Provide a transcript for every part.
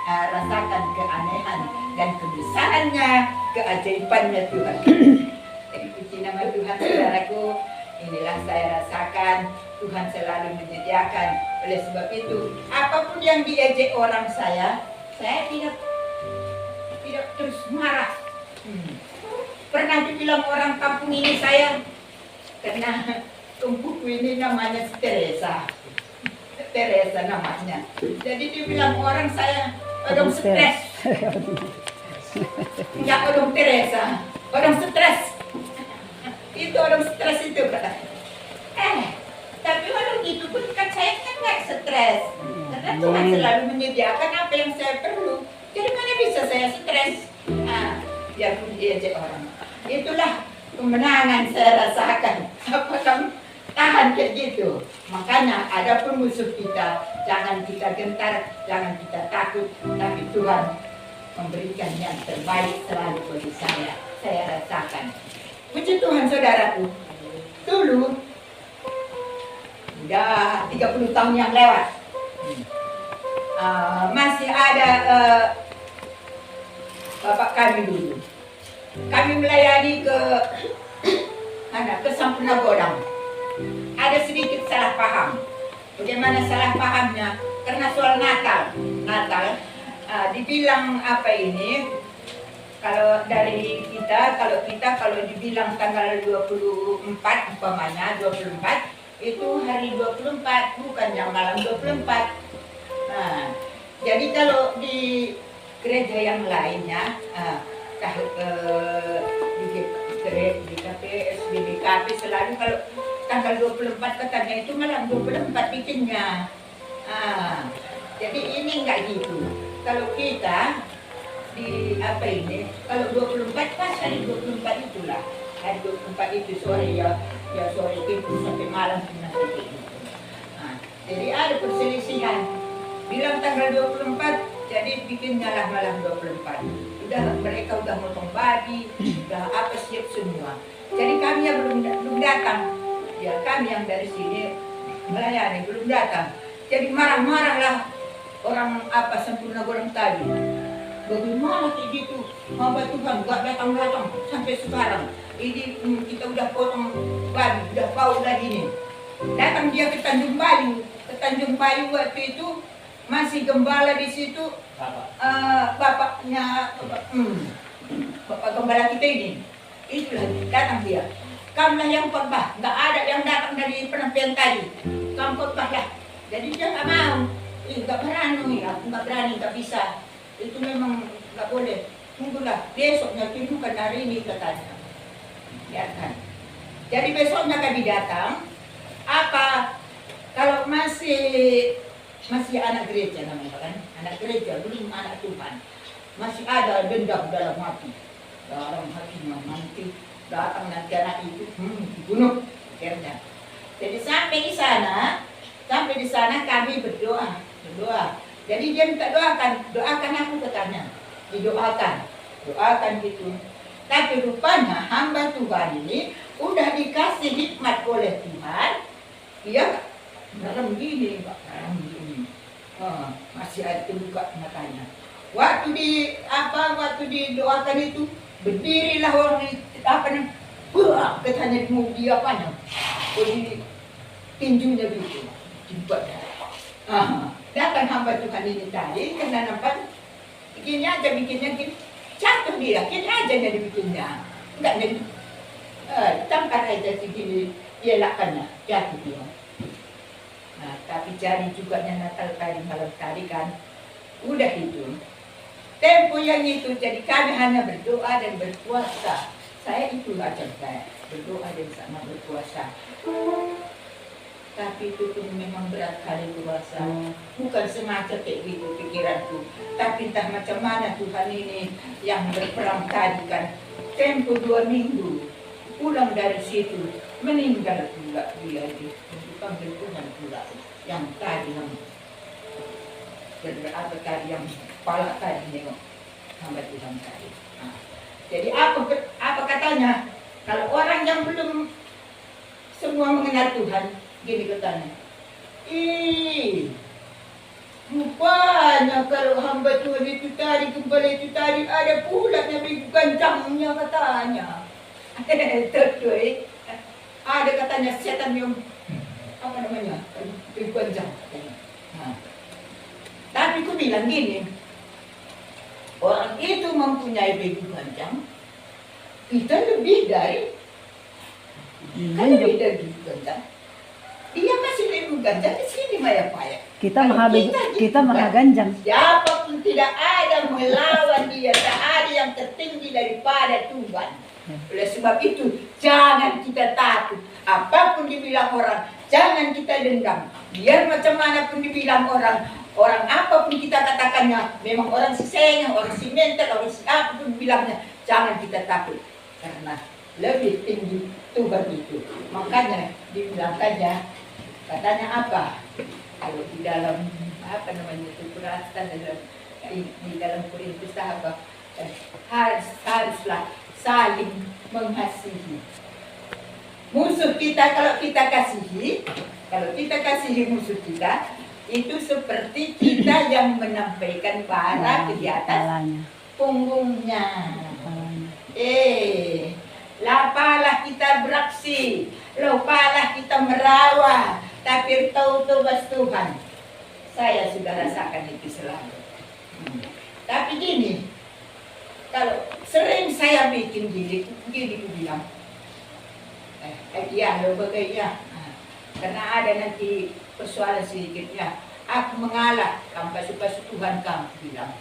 rasakan keanehan dan kebesarannya, keajaibannya Tuhan. Jadi puji nama Tuhan, saudaraku. Inilah saya rasakan Tuhan selalu menyediakan. Oleh sebab itu, apapun yang diejek orang saya tidak terus marah. Pernah dibilang orang kampung ini saya karena tumpuku ini namanya Teresa. Teresa namanya. Jadi dibilang orang saya orang stres. Enggak orang Teresa, orang stres. Itu orang stres itu kata. Tapi walau gitu pun kan saya kan nggak stres. Karena Tuhan selalu menyediakan apa yang saya perlu. Jadi mana bisa saya stres? Biarpun diajak orang. Itulah kemenangan saya rasakan. Apa kamu tahan kayak gitu? Makanya ada pun musuh kita, jangan kita gentar, jangan kita takut, tapi Tuhan memberikan yang terbaik selalu bagi saya. Saya rasakan. Puji Tuhan saudaraku. Dulu udah 30 tahun yang lewat. Masih ada bapak kami dulu. Kami melayani ke Sampurna Godang. Ada sedikit salah paham. Bagaimana salah pahamnya? Karena soal Natal, dibilang apa ini? Kalau dari kita, kalau dibilang tanggal 24 umpamanya 24 itu hari 24 bukan yang malam 24. Nah, jadi kalau di gereja yang lainnya, di KPS, di BKP selalu kalau tanggal 24 katanya itu malam 24 bikinnya. Jadi ini enggak gitu. Kalau kita di apa ini, kalau 24 pas hari 24 itulah. Hari 24 itu sore ya sore itu sampai malam nanti gitu. Jadi ada perselisihan. Bilang tanggal 24, jadi bikinnya lah malam 24. Mereka udah motong babi, udah apa siap semua. Jadi kami yang belum datang. Ya kami yang dari sini melayani belum datang. Jadi marah-marahlah orang Sampurna Godang tadi. Bagaimana kayak gitu? Hamba Tuhan gak datang-datang sampai sekarang. Ini kita udah potong babi, udah bau udah gini. Datang dia ke Tanjung Bayu. Ke Tanjung Bayu waktu itu masih gembala di situ. Bapaknya bapak gembala kita ini. Itulah datang dia. Kamulah yang khotbah, nggak ada yang datang dari penampilan tadi. Kamu khotbah lah. Jadi dia nggak mau. Nggak berani, aku nggak berani, nggak bisa. Itu memang nggak boleh. Tunggulah, besoknya tunjukkan hari ini katanya. Biarkan. Jadi besoknya kami datang. Kalau masih anak gereja namanya kan, anak gereja belum anak Tuhan. Masih ada dendam dalam hati. Dalam hatinya nanti datang nanti anak itu dibunuh akhirnya. Jadi sampai di sana kami berdoa. Jadi dia minta doakan aku katanya. Doakan gitu. Tapi rupanya hamba Tuhan ini udah dikasih hikmat oleh Tuhan. Dia dalam gini, masih ada terbuka matanya. Waktu didoakan itu berdirilah orang katanya mau dia apanya? Di tinjunya gitu, dibuatnya. Datang hamba Tuhan ini tadi karena nampak bikinnya gini, jatuh dia, gini aja jadi bikinnya, enggak jadi, tangkar aja segini, dia lakannya, jatuh dia. Nah, tapi jadi juga Natal tadi malam tadi kan, udah itu. Tempo yang itu, jadi kami hanya berdoa dan berpuasa. Saya itu aja saya berdoa dan sama berpuasa. Tapi itu pun memang berat kali puasa. Bukan sengaja kayak gitu pikiranku. Tapi entah macam mana Tuhan ini yang berperang tadi kan. Tempo 2 minggu. Pulang dari situ. Meninggal pula dia itu. Dipanggil Tuhan pula. Yang tadi yang berapa tadi yang kepala tadi nengok. Hamba Tuhan tadi. Jadi apa katanya? Kalau orang yang belum semua mengenal Tuhan, gini katanya, rupanya kalau hamba Tuhan tadi kembali itu tadi ada pula Nabi ganjangnya katanya. Betul. Ada katanya setan yang apa namanya? Ganjang katanya. Nah. Tapi aku bilang gini, orang itu mempunyai begu ganjang, kita lebih dari begu ganjang. Dia masih begu ganjang di sini Maya Paya. Kita maha ganjang. Siapapun tidak ada melawan dia, tak ada yang tertinggi daripada Tuhan. Oleh sebab itu, jangan kita takut. Apapun dibilang orang, jangan kita dendam. Biar macam mana pun dibilang orang apapun kita katakannya, memang orang si sengeng, orang si mental, orang si apapun bilangnya, jangan kita takut. Karena lebih tinggi Tuhan itu. Makanya dibilang saja, katanya apa? Kalau di dalam apa namanya itu Prastan di dalam Korintus apa haruslah saling mengasihi. Musuh kita kalau kita kasihi musuh kita, itu seperti kita yang menampaikan bara di atas punggungnya. Lapalah kita beraksi, lapalah kita merawat, tapi tahu bas Tuhan. Saya sudah rasakan itu selalu. Tapi gini, kalau sering saya bikin gini ku bilang, lo bagaimana? Karena ada nanti persoalan sedikitnya. Aku mengalah, tanpa supaya Tuhan kamu bilang.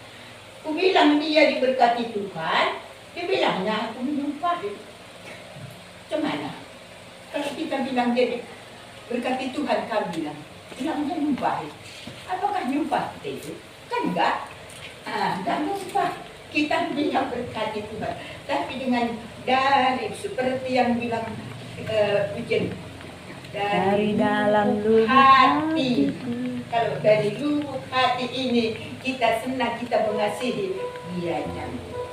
Ku bilang dia diberkati Tuhan, dia bilangnya aku menyumpahi. Gimana? Kalau kita bilang dia berkati Tuhan, kamu bilangnya nyumpahi. Apakah nyumpah itu? Kan enggak. Enggak nyumpah. Kita bilang berkati Tuhan, tapi dengan dari seperti yang bilang Ujian dari dalam lubuk hati. Kalau dari lubuk hati ini kita senang, kita mengasihi, dia nyambung.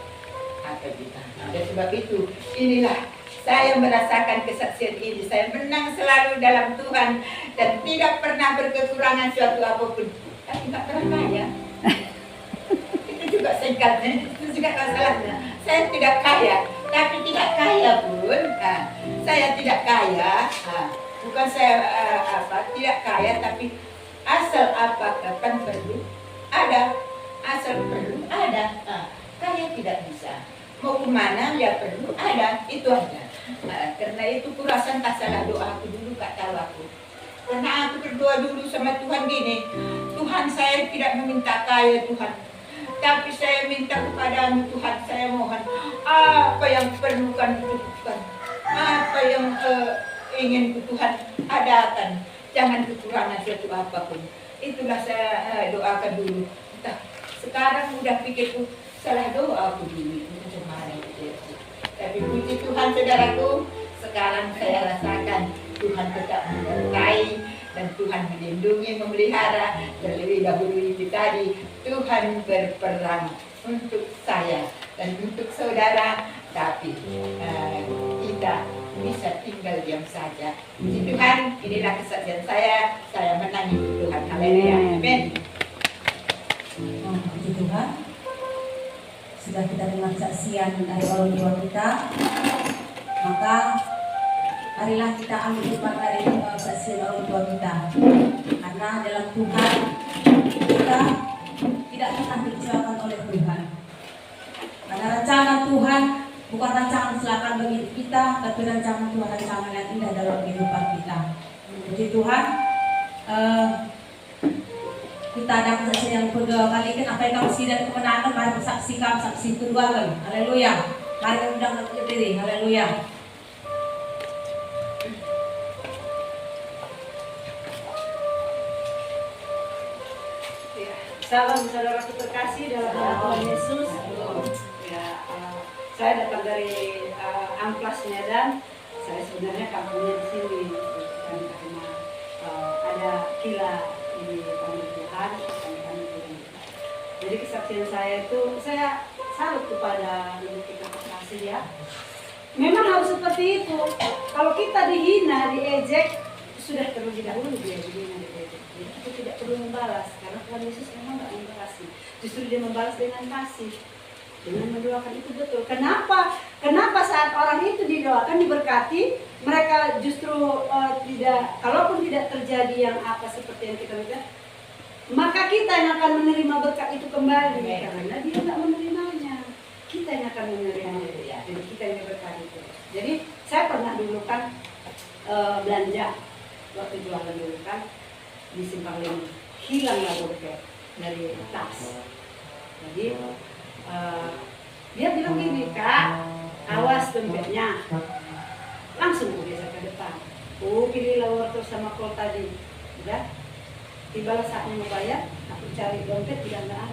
Apa kita? Dan sebab itu inilah saya merasakan kesaksian ini. Saya menang selalu dalam Tuhan dan tidak pernah berkekurangan suatu apapun. Tapi tidak pernah kaya. Itu juga singkatnya, itu juga masalahnya. Saya tidak kaya, tapi tidak kaya pun. Saya tidak kaya. Bukan saya tidak kaya, tapi asal apa kapan perlu ada, asal perlu ada. Kaya tidak bisa. Mau kemana ya perlu ada, itu aja. Karena itu kurasa tak salah doa aku dulu, gak tahu aku. Karena aku berdoa dulu sama Tuhan gini, Tuhan saya tidak meminta kaya Tuhan, tapi saya minta kepadamu Tuhan, saya mohon apa yang perlukan Tuhan, apa yang ingin Tuhan adakan, jangan kekurangan suatu apapun. Itulah saya doakan dulu. Entah, sekarang udah pikirku salah doa aku dulu macam mana itu. Tapi puji Tuhan saudaraku, sekarang saya rasakan Tuhan tetap menyertai dan Tuhan melindungi, memelihara. Terlebih dahulu itu tadi Tuhan berperang untuk saya dan untuk saudara, tapi kita bisa tinggal diam saja. Puji Tuhan, inilah kesaksian saya menang itu Tuhan. Haleluya. Amin. Puji Tuhan. Sudah kita dengar kesaksian dari orang tua kita, maka marilah kita ambil hikmat dari kesaksian orang tua kita. Karena dalam Tuhan kita tidak pernah dikecewakan oleh Tuhan. Karena rancangan Tuhan bukan rancangan kecelakaan bagi kita, tapi rancangan Tuhan rancangan yang indah dalam kehidupan kita. Puji Tuhan. Kita ada kesaksian yang kedua kali kan apa yang kamu sih dan kemenangan, mari bersaksikan saksi kedua kali. Haleluya. Mari kita undang dan berdiri. Haleluya. Salam saudaraku terkasih dalam nama Tuhan Yesus. Saya datang dari Amplas Medan. Saya sebenarnya kampungnya di sini, karena ada kila di panggil Tuhan, jadi kesaksian saya itu, saya salut kepada kita terkasih ya. Memang harus seperti itu. Kalau kita dihina, diejek, sudah terlebih dahulu dia dihina, diejek. Jadi kita tidak perlu membalas, karena Tuhan Yesus memang tidak membalas. justru dia membalas dengan kasih, dengan mendoakan. Itu betul. Kenapa saat orang itu didoakan, diberkati, mereka justru tidak, kalaupun tidak terjadi yang apa seperti yang kita lihat, maka kita yang akan menerima berkat itu kembali. Karena dia nggak menerimanya, kita yang akan menerimanya. Jadi kita yang berkat itu. Jadi saya pernah dulu kan belanja waktu jualan dulu kan di Simpang 5, hilanglah dompet dari tas. Jadi dia bilang gini, Kak, awas dompetnya. Langsung aku geser ke depan. Pilihlah wortel sama kol tadi. Udah, tibalah saatnya mau bayar, aku cari dompet tidak ada.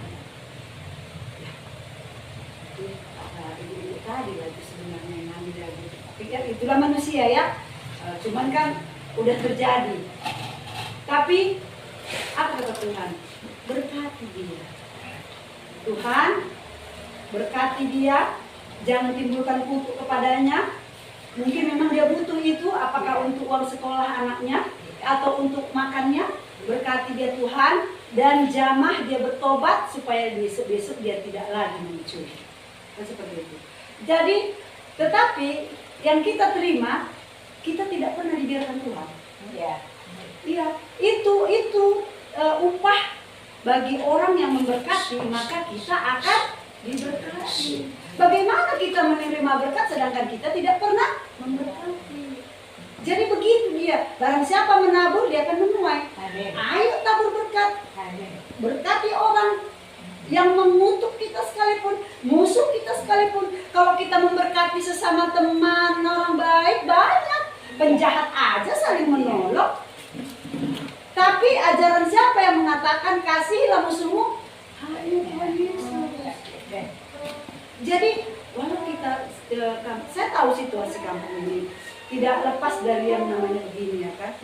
Ibu-ibu tadi lagi sebenarnya yang ngambil lagi. Tapi ya itulah manusia ya. Cuman kan udah terjadi. Tapi apa kata Tuhan? Berkati dia. Tuhan berkati dia, jangan timbulkan kutuk kepadanya. Mungkin memang dia butuh itu, apakah untuk uang sekolah anaknya atau untuk makannya. Berkati dia Tuhan, dan jamah dia bertobat supaya besok-besok dia tidak lagi mencuri. Kan seperti itu. Jadi, tetapi yang kita terima, kita tidak pernah dibiarkan Tuhan. Iya, itu upah bagi orang yang memberkati, maka kita akan diberkati. Bagaimana kita menerima berkat sedangkan kita tidak pernah memberkati? Jadi begitu dia, barang siapa menabur dia akan menuai. Ayo tabur berkat. Berkati orang yang mengutuk kita sekalipun, musuh kita sekalipun. Kalau kita memberkati sesama teman, orang baik, banyak. Penjahat aja saling menolong. Tapi ajaran siapa yang mengatakan kasihilah musuhmu? Hanya Tuhan Yesus. Jadi walau kita, saya tahu situasi kampung ini tidak lepas dari yang namanya begini ya kan.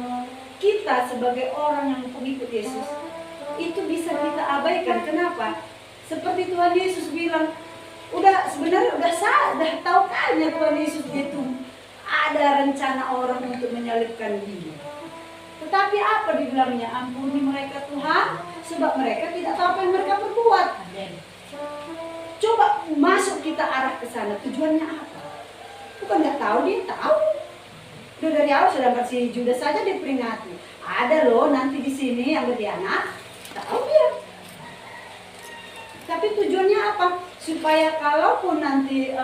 Kita sebagai orang yang pengikut Yesus itu bisa kita abaikan. Kenapa? Seperti Tuhan Yesus bilang, sebenarnya udah tahu kan ya Tuhan Yesus itu ada rencana orang untuk menyalibkan dia. Tetapi apa dibilangnya? Ampuni mereka Tuhan, sebab mereka tidak tahu apa yang mereka perbuat. Coba masuk kita arah ke sana, tujuannya apa? Bukan nggak tahu, dia tahu. Udah dari awal sedangkan si Judas saja diperingati. Ada loh nanti di sini yang berkhianat, tahu dia. Tapi tujuannya apa? Supaya kalaupun nanti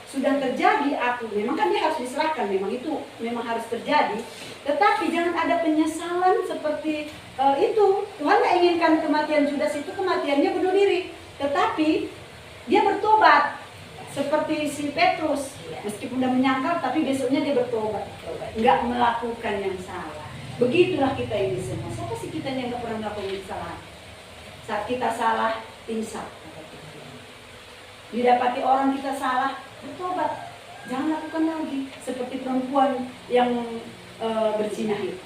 sudah terjadi memang kan dia harus diserahkan, memang harus terjadi. Tetapi jangan ada penyesalan seperti itu. Tuhan nggak inginkan kematian Judas itu kematiannya bunuh diri. Tetapi dia bertobat. Seperti si Petrus, meskipun udah menyangkal, tapi besoknya dia bertobat. Nggak melakukan yang salah. Begitulah kita ini semua. Siapa sih kita yang nggak pernah melakukan kesalahan? Saat kita salah, insaf. Didapati orang kita salah, bertobat. Jangan lakukan lagi. Seperti perempuan yang berzina itu.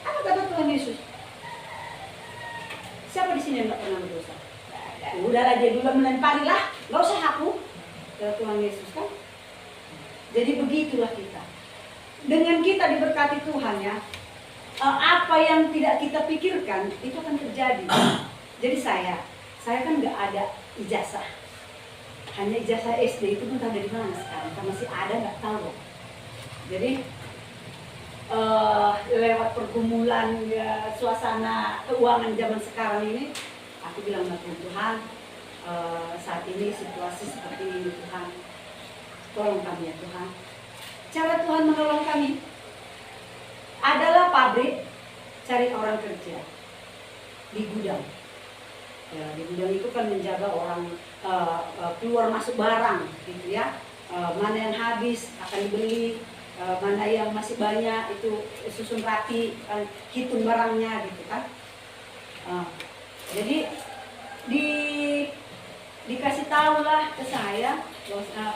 Apa kata Tuhan Yesus? Siapa di sini yang nggak pernah berdosa? Udahlah dia dulu melemparilah, nggak usah aku. Kata Tuhan Yesus kan. Jadi begitulah kita. Dengan kita diberkati Tuhan ya, apa yang tidak kita pikirkan itu akan terjadi. Jadi saya kan nggak ada ijazah. Hanya ijazah SD itu pun tahu dari mana sekarang. Kalau masih ada nggak tahu. Jadi lewat pergumulan ya, suasana keuangan zaman sekarang ini, aku bilang sama Tuhan, saat ini situasi seperti ini Tuhan, tolong kami ya Tuhan. Cara Tuhan menolong kami adalah pabrik cari orang kerja di gudang. Ya, di gudang itu kan menjaga orang keluar masuk barang gitu ya. Mana yang habis akan dibeli, mana yang masih banyak itu susun rapi, hitung barangnya gitu kan. Jadi dikasih tahu lah ke saya,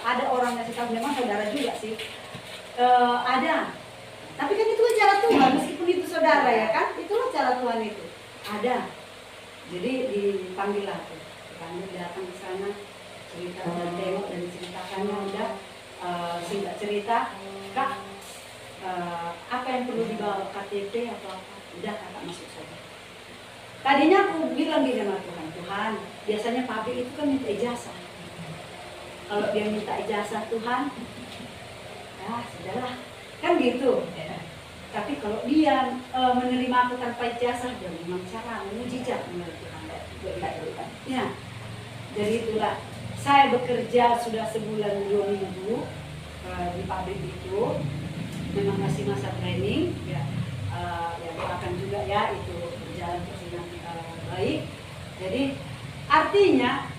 ada orang ngasih tahu, memang saudara juga sih, ada. Tapi kan itu cara Tuhan, meskipun itu saudara ya kan, itulah cara Tuhan itu. Ada. Jadi dipanggil lah tuh, dipanggil datang ke sana, cerita dan tengok dan diceritakannya udah, singkat cerita, Kak, apa yang perlu dibawa KTP atau apa? Udah kakak masuk saja. Tadinya aku bilang di sama Tuhan, Tuhan, biasanya pabrik itu kan minta ijazah. Kalau dia minta ijazah Tuhan, ya sudahlah, kan gitu. Tapi kalau dia menerima aku tanpa ijazah, dia memang cara mujizat menurut Tuhan. Ya, jadi itulah saya bekerja sudah sebulan 2 minggu di pabrik itu, memang masih masa training, ya, ya doakan juga ya itu berjalan dengan baik. Jadi artinya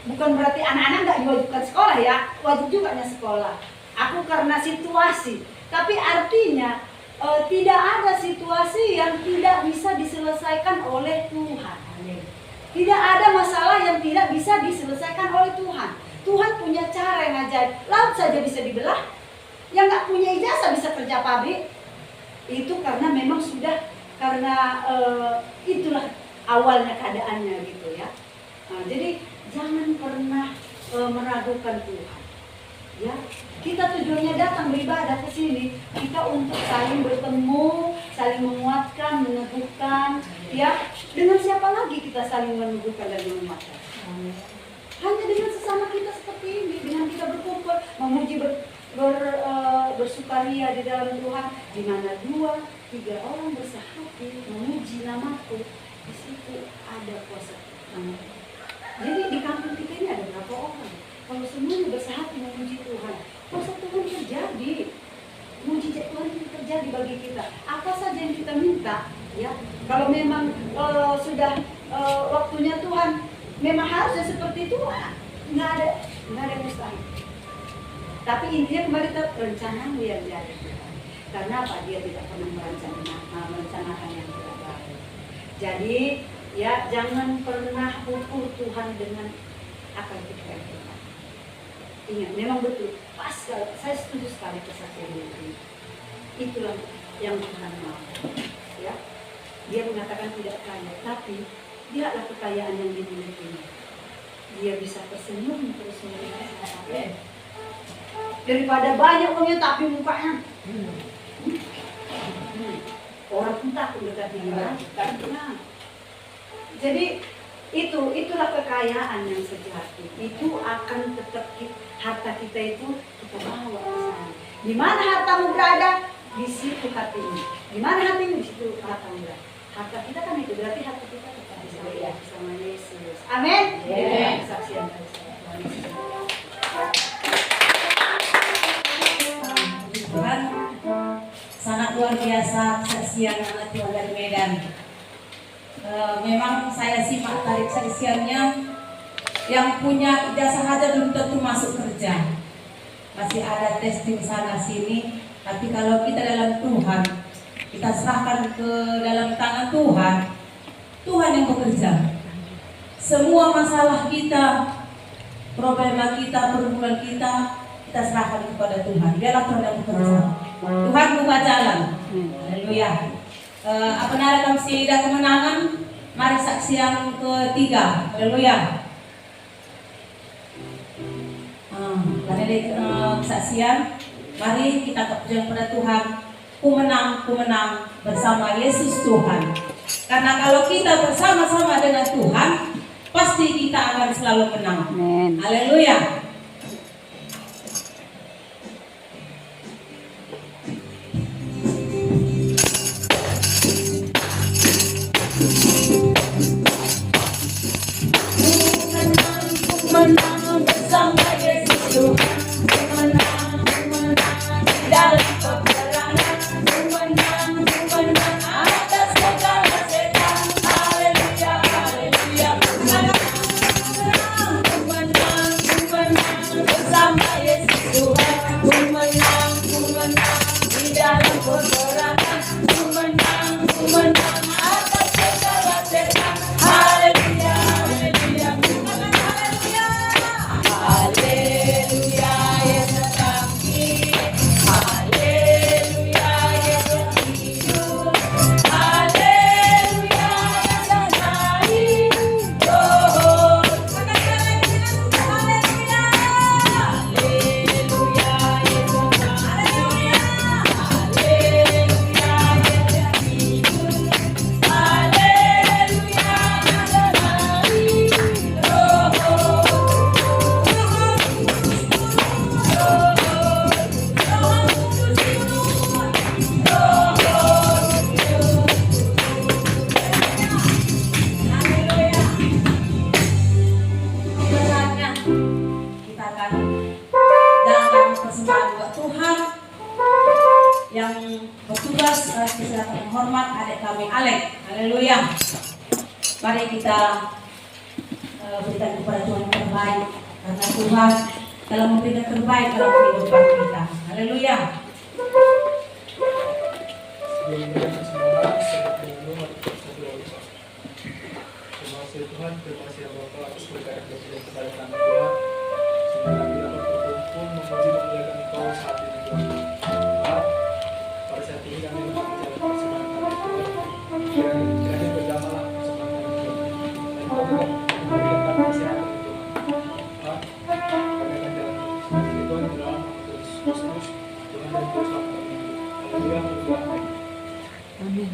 bukan berarti anak-anak nggak diwajibkan sekolah ya, wajib juga sekolah. Aku karena situasi, tapi artinya tidak ada situasi yang tidak bisa diselesaikan oleh Tuhan. Tidak ada masalah yang tidak bisa diselesaikan oleh Tuhan. Tuhan punya cara yang ajaib. Laut saja bisa dibelah. Yang nggak punya ijazah bisa kerja pabrik. Itu karena memang sudah, karena itulah awalnya keadaannya gitu ya. Nah, jadi jangan pernah meragukan Tuhan. Ya, kita tujuannya datang beribadah ke sini, kita untuk saling bertemu, saling menguatkan, meneguhkan, ya. Dengan siapa lagi kita saling meneguhkan dan menguatkan? Hanya dengan sesama kita seperti ini, dengan kita berkumpul, memuji, bersukaria di dalam Tuhan. Di mana 2-3 orang bersehati memuji namaku, di situ ada kuasa Tuhan. Jadi di kampung kita ini ada berapa orang? Kalau semuanya bersehati memuji Tuhan, kuasa Tuhan terjadi, mujizat Tuhan itu terjadi bagi kita. Apa saja yang kita minta, ya. Kalau memang sudah waktunya Tuhan, memang harusnya seperti itu, nggak ada yang mustahil. Tapi intinya kembali ke rencanamu yang jadi Tuhan. Karena apa? Dia tidak pernah merencanakan yang tidak baik. Jadi ya jangan pernah ukur Tuhan dengan akal pikiran kita. Ingat, memang betul, pas sekali, saya setuju sekali kesaksian ini. Itulah yang Tuhan mau. Ya, dia mengatakan tidak kaya, tapi lihatlah kekayaan yang dimiliki. Dia bisa tersenyum terus menerus. Daripada banyak uangnya tapi mukanya. Orang pun takut dekati dia. Nah, jadi itulah kekayaan yang sejati. Itu akan tetap harta kita itu kita bawa ke sana. Di mana hartamu berada, di situ hatimu. Di mana hatimu, di situ hartamu berada. Harta kita kan itu, berarti harta kita tetap bersama Yesus. Amin. Kesaksian dari Tuhan Yesus. Tuhan, sangat luar biasa kesaksian anak Tuhan dari Medan. Memang saya simak tarik saksiannya, yang punya ijazah saja belum tentu masuk kerja, masih ada testing sana sini. Tapi kalau kita dalam Tuhan, kita serahkan ke dalam tangan Tuhan, Tuhan yang bekerja. Semua masalah kita, problema kita, pergumulan kita serahkan kepada Tuhan. Biarlah Tuhan yang bekerja. Tuhan buka jalan. Haleluya. Apa kami sudah kemenangan? Mari saksi yang ketiga. Haleluya. Dari kesaksian, mari kita kepujian pada Tuhan. Ku menang bersama Yesus Tuhan. Karena kalau kita bersama-sama dengan Tuhan, pasti kita akan selalu menang. Amin. Haleluya. Menang bersama Yesus Tuhan. Menang dalam peperangan. Menang atas segala setan. Haleluya, haleluya. Menang kita berikan kepada Tuhan yang terbaik, karena Tuhan telah memberikan terbaik dalam kehidupan kita. Haleluya. Terima kasih Tuhan, terima kasih Bapak atas berkat yang diberikan kepada kami Tuhan. Sehingga kami dapat berkumpul memuji memuliakan Engkau saat ini Tuhan. Tuhan, pada saat ini kami menjalankan persembahan kami Tuhan. Kiranya berdamalah persembahan kami Tuhan. Dan Engkau memberikan kami kesehatan Tuhan. Tuhan, kami akan jalan seperti Tuhan di dalam Yesus Kristus. Tuhan dan Tuhan selamat kami. Haleluya, berdoa. Amin.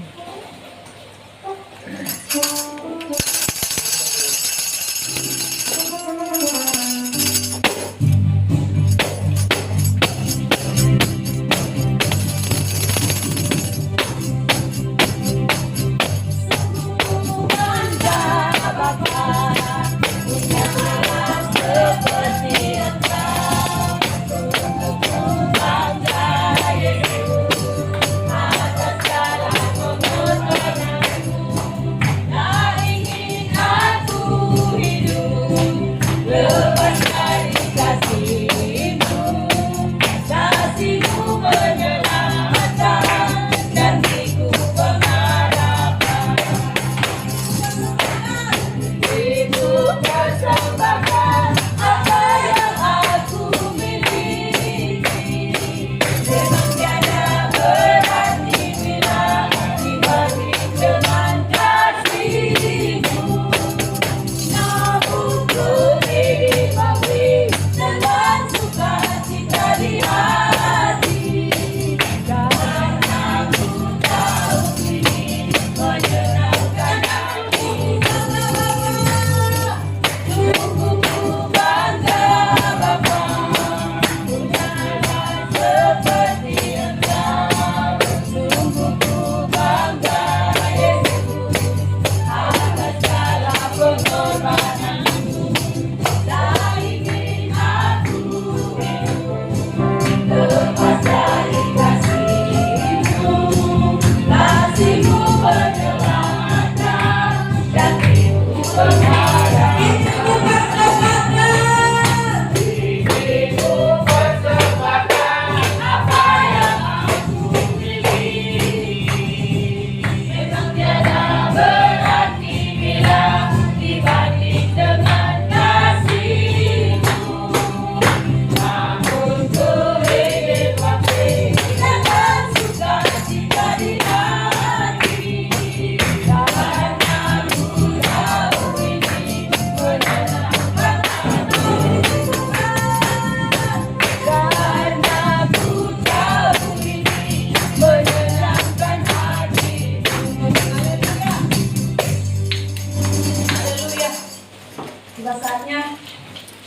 Tiba saatnya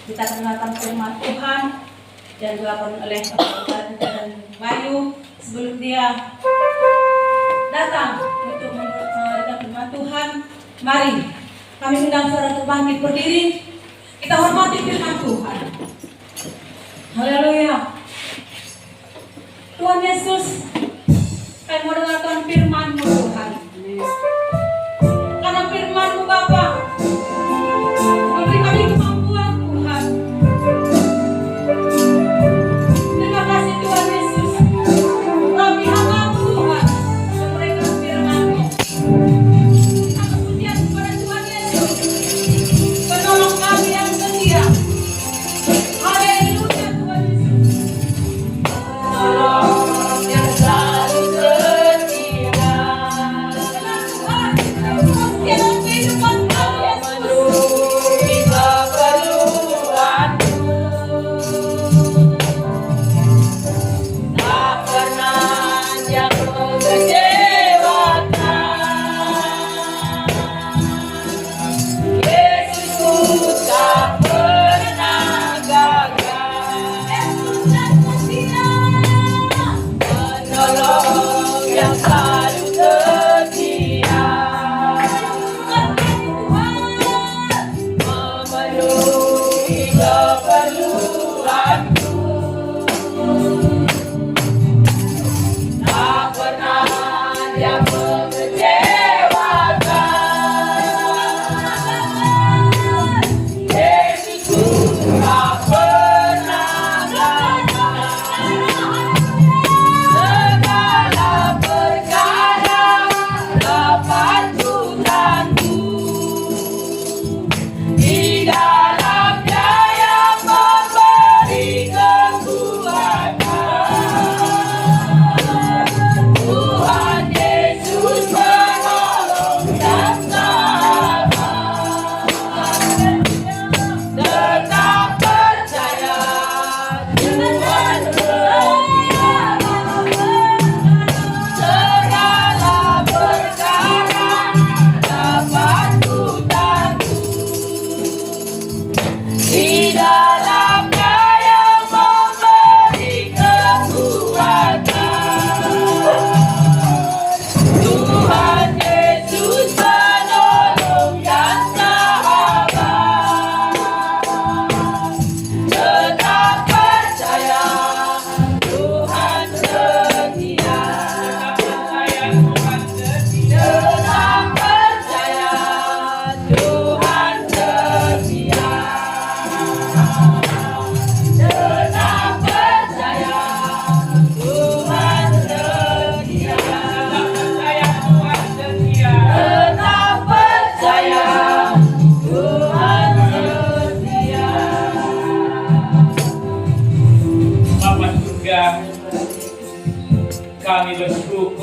kita mendengarkan firman Tuhan yang dilakukan oleh Bapak dan Bayu. Sebelum dia datang untuk mendengarkan firman Tuhan, mari kami undang saudara terbangkit berdiri. Kita hormati firman Tuhan. Haleluya. Tuhan Yesus, kami mau dengarkan firman-Mu Tuhan. Karena firman-Mu Bapa memberi kami kemampuan Tuhan. Terima kasih Tuhan Yesus. Kami hamba-Mu Tuhan yang memberikan firman-Mu. Kita kemudian kepada Tuhan Yesus, penolong kami yang setia. Haleluya Tuhan Yesus. Penolong yang selalu setia.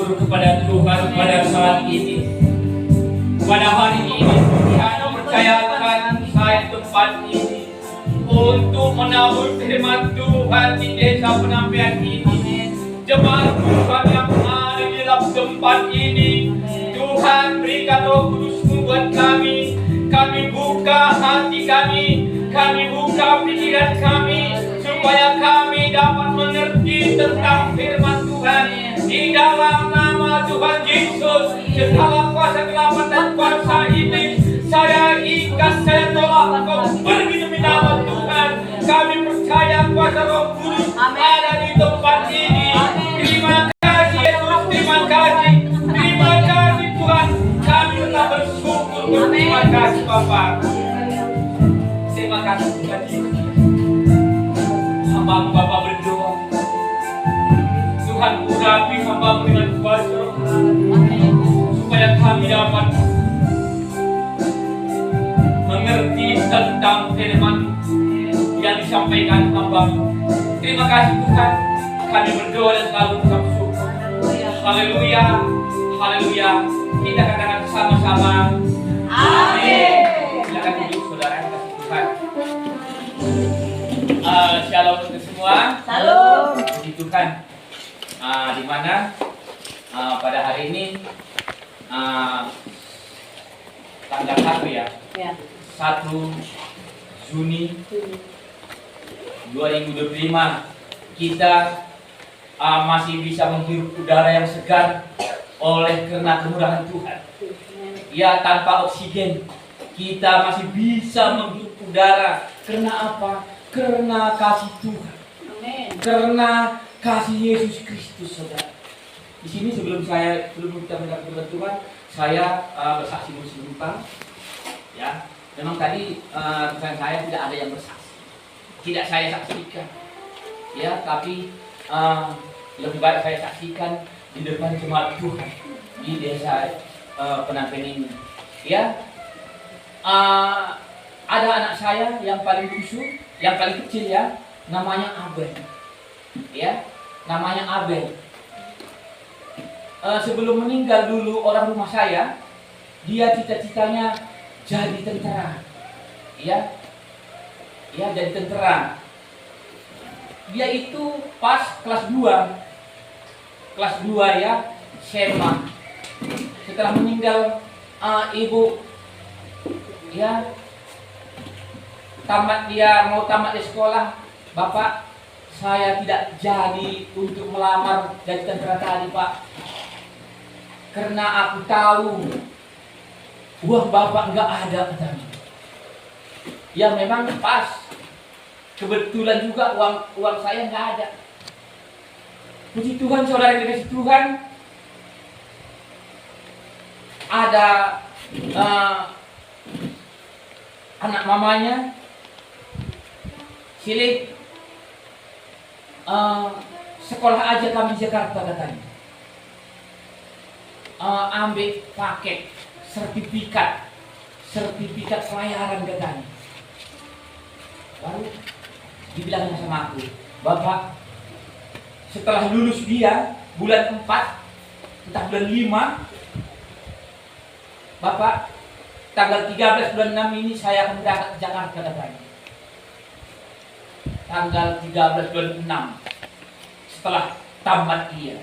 bersyukur kepada Tuhan pada saat ini. Pada hari ini Tuhan mempercayakan saya tempat ini untuk menabur firman Tuhan di desa penampian ini. Jemaat Tuhan yang ada di dalam tempat ini, Tuhan berikan Roh Kudus-Mu buat kami. Kami buka hati kami buka pikiran kami, supaya kami dapat mengerti tentang firman Tuhan. Di dalam nama Tuhan Yesus, segala kuasa gelap dan kuasa iblis, saya ikat, saya tolak, kau pergi demi nama Tuhan. Kami percaya kuasa Roh Kudus ada di tempat ini. Terima kasih Yesus, terima kasih Tuhan. Kami tetap bersyukur, terima kasih Bapa. Terima kasih Tuhan Yesus. Hamba Bapa berdoa, Tuhan urapi hamba dengan kuasa Roh, supaya kami dapat mengerti tentang firman yang disampaikan hamba. Terima kasih Tuhan. Kami berdoa dan selalu mengucap syukur. Haleluya, haleluya. Kita katakan bersama-sama. Amin. Silakan duduk saudara, kasih Tuhan. Shalom untuk semua. Salam. Puji Tuhan. Di mana pada hari ini tanggal 1 ya. 1 Juni 2025 kita masih bisa menghirup udara yang segar oleh karena kemurahan Tuhan. Ya, tanpa oksigen kita masih bisa menghirup udara. Karena apa? Karena kasih Tuhan. Amin. Karena kasih Yesus Kristus, saudara. Di sini sebelum kita mendengar firman Tuhan, saya bersaksi sebentar. Ya, memang tadi rekan saya tidak ada yang bersaksi, tidak saya saksikan. Ya, tapi lebih baik saya saksikan di depan jemaat Tuhan di desa Penampian ini. Ya, ada anak saya yang paling khusus, yang paling kecil ya, namanya Abel. Ya, namanya Abel. Sebelum meninggal dulu orang rumah saya, dia cita-citanya jadi tentara. Ya, jadi tentara. Dia itu pas kelas 2 ya, SMA. Setelah meninggal ibu, ya, mau tamat di sekolah, Bapak, saya tidak jadi untuk melamar jadi tentara tadi, Pak. Karena aku tahu uang Bapak nggak ada, katanya. Ya memang pas, kebetulan juga uang saya nggak ada. Puji Tuhan, saudara yang dikasih Tuhan, ada anak mamanya, Silik, sekolah aja kami di Jakarta, katanya. Ambil paket sertifikat pelayaran, katanya. Baru dibilangnya sama aku, Bapak, setelah lulus dia bulan 4, entah bulan 5, Bapak, tanggal 13 bulan 6 ini saya akan berangkat ke Jakarta, katanya. Tanggal 13 bulan 6 setelah tamat dia.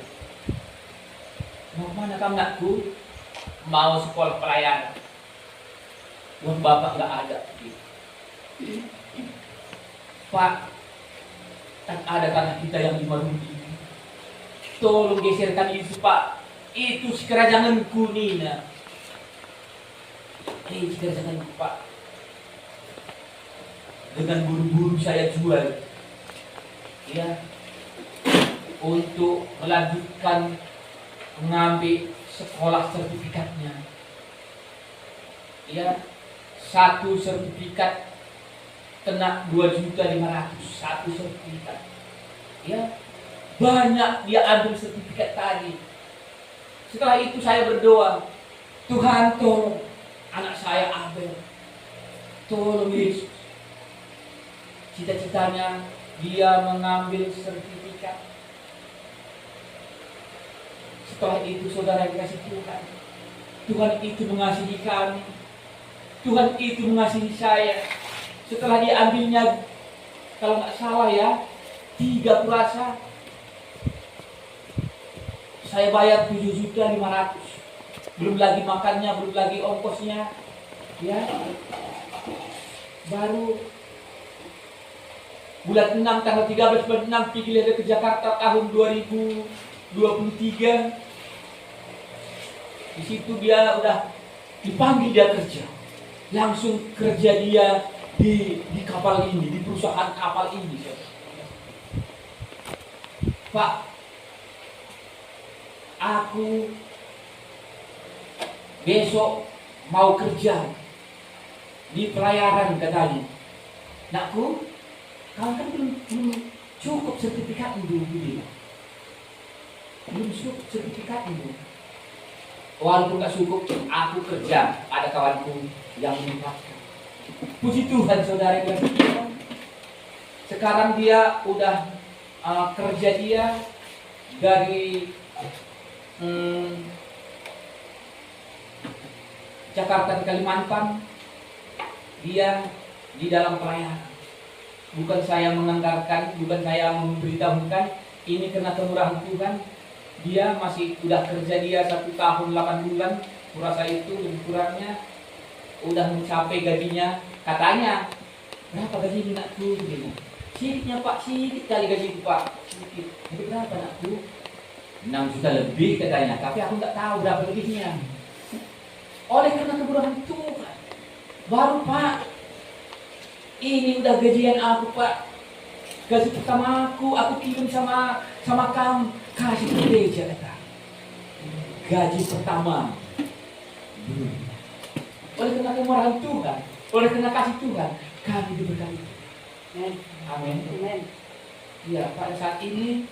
Mau mana kamu, nakku? Mau sekolah pelayanan. Uang Bapak nggak ada. Pak, tak ada tanah kita yang di Marungi. Tolong geserkan itu, Pak. Itu si kerajanganku, Nina. Si kerajanganku, Pak. Dengan buru-buru saya jual, ya, untuk melanjutkan mengambil sekolah sertifikatnya. Ya, satu sertifikat kena 2.500.000 satu sertifikat. Ya, banyak dia ambil sertifikat tadi. Setelah itu saya berdoa, Tuhan tolong anak saya Abel, tolong Yesus. Cita-citanya dia mengambil sertifikat. Setelah itu saudara yang kasih Tuhan, Tuhan itu mengasihi kami, Tuhan itu mengasihi saya. Setelah diambilnya, kalau nggak salah ya, 3 purasa, saya bayar 7.500.000. Belum lagi makannya, belum lagi ongkosnya, ya. Baru bulan 6 tanggal 13 bulan 6 pergi ke Jakarta tahun 2023. Di situ dia udah dipanggil, dia kerja. Langsung kerja dia di kapal ini, di perusahaan kapal ini. Pak, aku besok mau kerja di pelayaran katanya. Nakku, kau kan belum cukup sertifikat itu, belum cukup sertifikat itu. Walaupun gak cukup, aku kerja. Ada kawanku yang menempatkan. Puji Tuhan saudara yang kasih. Sekarang dia udah kerja dia dari Jakarta ke Kalimantan. Dia di dalam pelayanan. Bukan saya menganggarkan, bukan saya memberitahukan. Ini karena kemurahan Tuhan. Dia masih udah kerja dia 1 tahun 8 bulan. Kurasa itu lebih kurangnya udah mencapai gajinya. Katanya, berapa gaji nakku? Sedikitnya Pak, sedikit kali gaji Pak. Sedikit. Jadi berapa nakku? 6 juta lebih katanya. Tapi aku nggak tahu berapa lebihnya. Oleh karena kemurahan Tuhan, baru Pak, ini udah gajian aku Pak. Gaji pertama aku kirim sama kamu, kasih ke gereja kata. Gaji pertama. Oleh karena kemurahan Tuhan, oleh karena kasih Tuhan, kami diberkati. Amin. Amin. Ya, pada saat ini,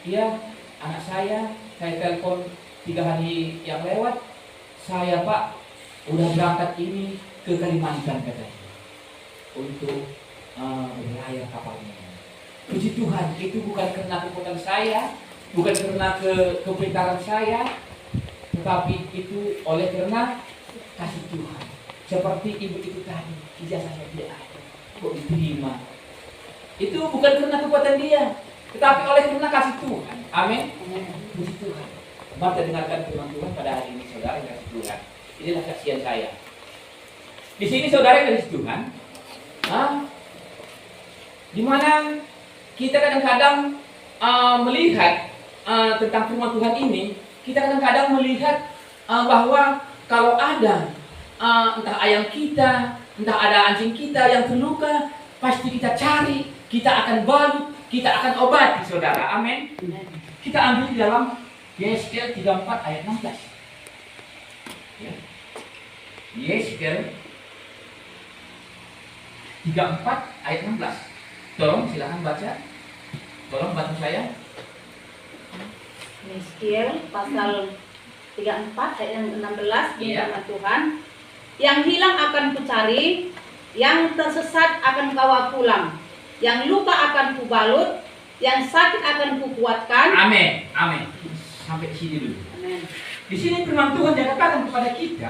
ya anak saya telepon 3 hari yang lewat, saya Pak udah berangkat ini ke Kalimantan katanya untuk berlayar kapalnya. Puji Tuhan, itu bukan karena kekuatan saya, bukan karena kepintaran saya, tetapi itu oleh karena kasih Tuhan. Seperti ibu itu tadi, ijazahnya dia ada, kok diterima. Itu bukan karena kekuatan dia, tetapi oleh karena kasih Tuhan. Amin. Puji Tuhan. Mari kita dengarkan firman Tuhan pada hari ini, saudara yang kasih Tuhan. Inilah kasihan saya. Di sini saudara yang kasih Tuhan, di mana kita kadang-kadang melihat tentang firman Tuhan ini, kita kadang-kadang melihat bahwa kalau ada entah ayam kita, entah ada anjing kita yang terluka, pasti kita cari, kita akan balut, kita akan obati, saudara. Amin. Kita ambil di dalam Yesaya 34 ayat 16. Ya. Yesaya 34 ayat 16. Tolong silakan baca. Tolong bantu saya. Yesaya pasal 34 ayat 16 di Iya. firman Tuhan. Yang hilang akan kucari, yang tersesat akan bawa pulang, yang luka akan kubalut, yang sakit akan kukuatkan. Amin. Amin. Sampai sini dulu. Amin. Di sini firman Tuhan dikatakan kepada kita